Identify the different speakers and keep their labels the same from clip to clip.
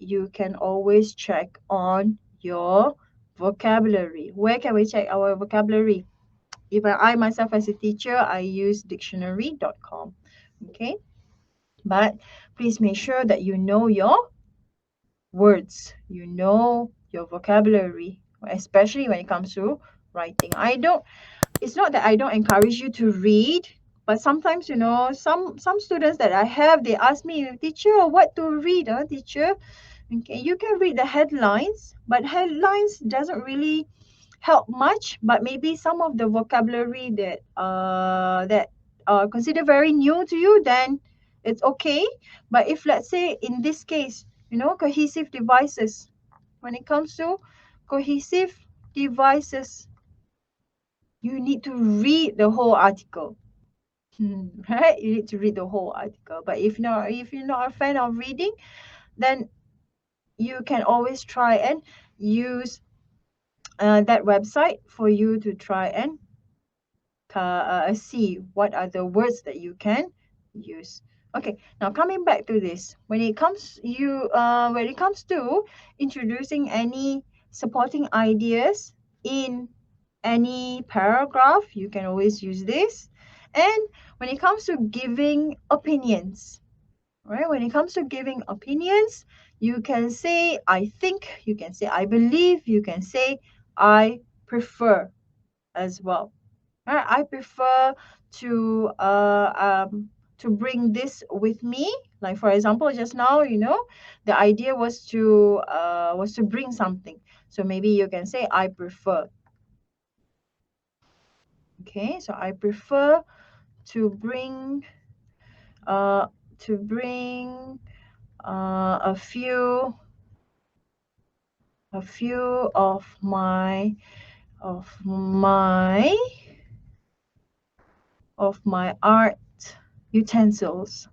Speaker 1: you can always check on your vocabulary. Where can we check our vocabulary? Even I myself as a teacher, I use dictionary.com. Okay, but please make sure that you know your words, you know your vocabulary, especially when it comes to writing. It's not that I don't encourage you to read, but sometimes, some students that I have, they ask me, teacher, what to read, teacher? Okay, you can read the headlines, but headlines doesn't really help much. But maybe some of the vocabulary that consider very new to you, then it's okay. But if, let's say, in this case, cohesive devices, when it comes to cohesive devices, you need to read the whole article. Right, you need to read the whole article. But if you're not a fan of reading, then you can always try and use that website for you to try and see what are the words that you can use. Okay, now coming back to this, when it comes to introducing any supporting ideas in any paragraph, you can always use this. And when it comes to giving opinions, right? When it comes to giving opinions, you can say I think, you can say I believe, you can say I prefer as well. Right? I prefer to bring this with me. Like for example, just now, the idea was to bring something. So maybe you can say I prefer. Okay, so I prefer to bring uh to bring a few of my art utensils.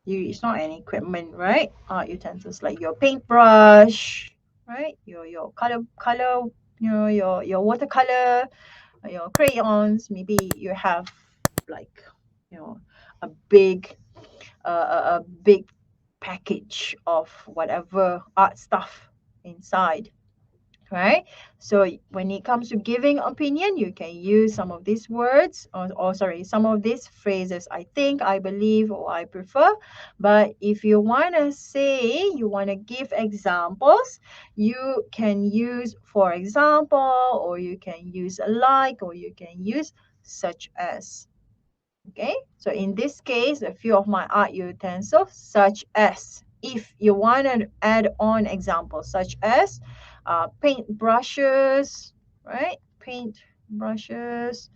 Speaker 1: It's not any equipment, right? Art utensils like your paintbrush, right? Your color, your watercolor, your crayons. Maybe you have like, you know a big a big package of whatever art stuff inside, right? So when it comes to giving opinion, you can use some of these words, or sorry, some of these phrases: I think, I believe, or I prefer. But if you want to say, you want to give examples, you can use for example, or you can use like, or you can use such as. Okay, so in this case, a few of my art utensils, such as. If you want to add on examples, such as paint brushes, right? Paint brushes.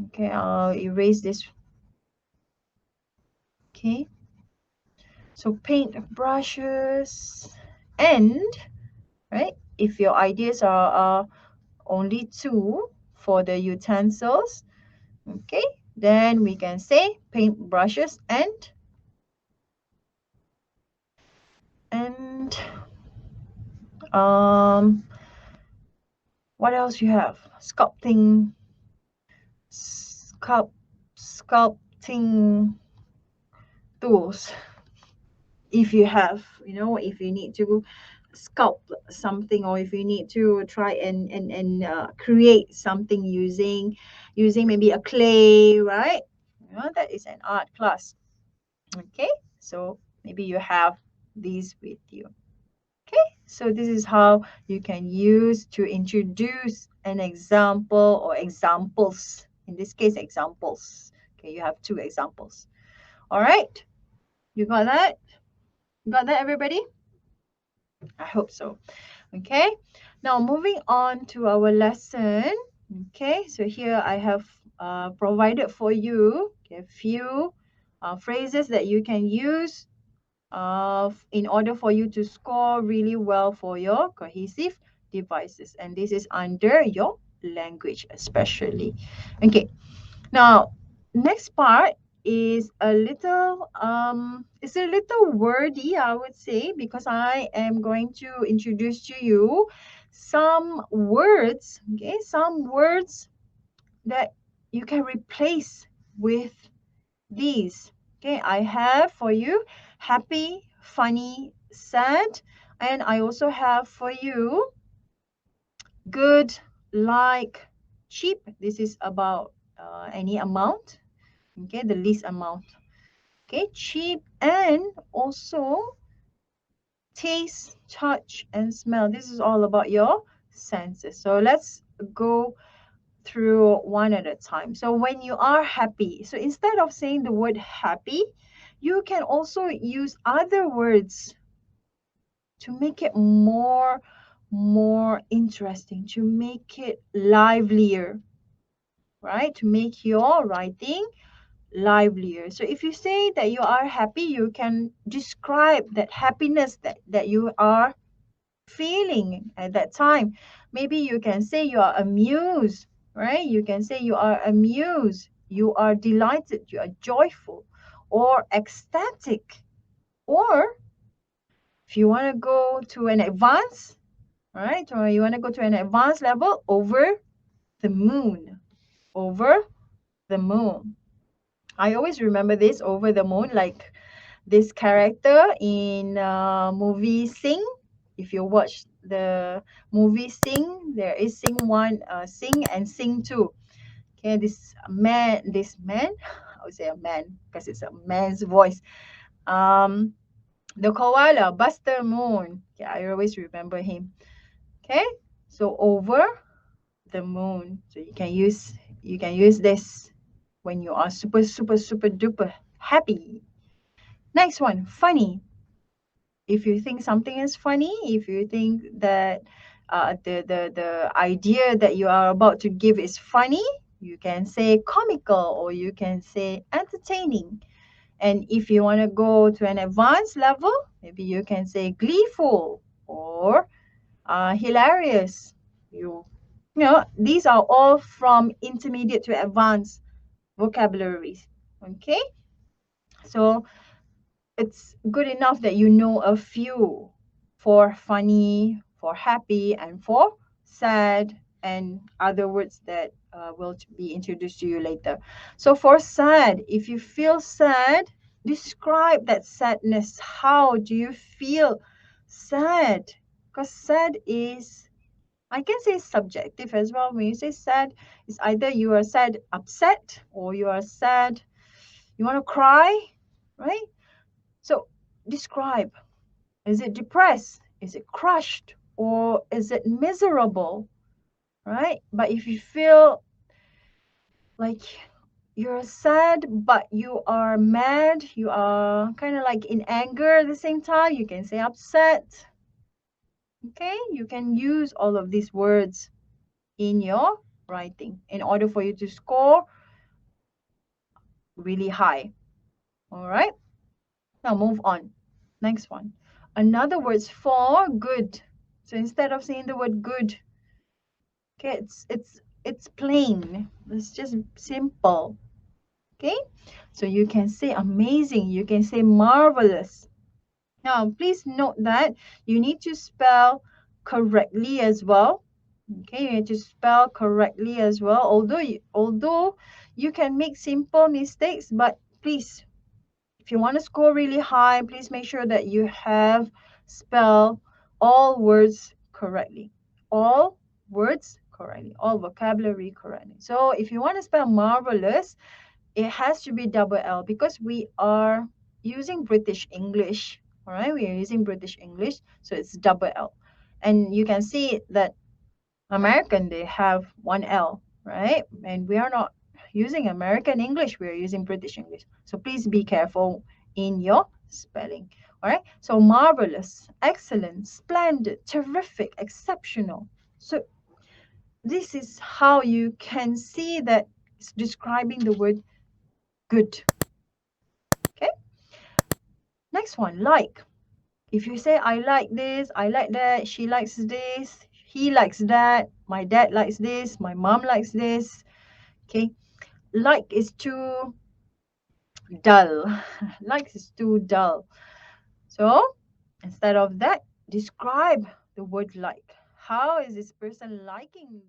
Speaker 1: Okay, I'll erase this. Okay, so paint brushes, and right, if your ideas are only two for the utensils, okay, then we can say paint brushes and um what else you have? Sculpting tools. If you have, if you need to sculpt something, or if you need to try and create something using maybe a clay, right? That is an art class. Okay, so maybe you have these with you. Okay, so this is how you can use to introduce an example or examples. In this case, examples. Okay, you have two examples. All right, you got that? Got that, everybody? I hope so. Okay, now moving on to our lesson. Okay, so here I have provided for you a few phrases that you can use in order for you to score really well for your cohesive devices. And this is under your language especially. Okay, now next part is a little wordy, I would say, because I am going to introduce to you some words, okay, some words that you can replace with these. Okay, I have for you happy, funny, sad, and I also have for you good, like, cheap. This is about any amount. Okay, the least amount. Okay, cheap, and also taste, touch, and smell. This is all about your senses. So let's go through one at a time. So when you are happy, so instead of saying the word happy, you can also use other words to make it more interesting, to make it livelier, right? To make your writing livelier. So if you say that you are happy, you can describe that happiness that you are feeling at that time. Maybe you can say you are amused, right? You can say you are amused, you are delighted, you are joyful, or ecstatic. Or if you want to go to an advanced, right? Or you want to go to an advanced level, over the moon. Over the moon. I always remember this, over the moon, like this character in movie Sing. If you watch the movie Sing, there is Sing 1, Sing and Sing 2. Okay, this man, I would say a man because it's a man's voice. Um, the koala, Buster Moon. Yeah, I always remember him. Okay, so over the moon. So you can use this when you are super duper happy. Next one, funny. If you think something is funny, if you think that the idea that you are about to give is funny, you can say comical or you can say entertaining. And if you want to go to an advanced level, maybe you can say gleeful or hilarious. You know, these are all from intermediate to advanced vocabularies. Okay, so it's good enough that you know a few for funny, for happy, and for sad, and other words that will be introduced to you later. So, for sad, if you feel sad, describe that sadness. How do you feel sad? Because sad is, I can say, subjective as well. When you say sad, it's either you are sad, upset, or you are sad, you want to cry, right? So describe. Is it depressed? Is it crushed? Or is it miserable? Right? But if you feel like you're sad, but you are mad, you are kind of like in anger at the same time, you can say upset. Okay? You can use all of these words in your writing in order for you to score really high. All right? Now move on. Next one. Another words for good. So instead of saying the word good, okay, it's plain. It's just simple. Okay? So you can say amazing, you can say marvelous. Now, please note that you need to spell correctly as well. Okay, you need to spell correctly as well. Although you can make simple mistakes, but please, if you want to score really high, please make sure that you have spell all words correctly. All words correctly. All vocabulary correctly. So if you want to spell marvelous, it has to be double L because we are using British English. All right, we are using British English, so it's double L. And you can see that American, they have one L, right? And we are not using American English, we are using British English. So please be careful in your spelling. All right. So marvelous, excellent, splendid, terrific, exceptional. So this is how you can see that it's describing the word good. Okay. Next one, like. If you say, I like this, I like that, she likes this, he likes that, my dad likes this, my mom likes this. Okay. Like is too dull. Like is too dull. So instead of that, describe the word like. How is this person liking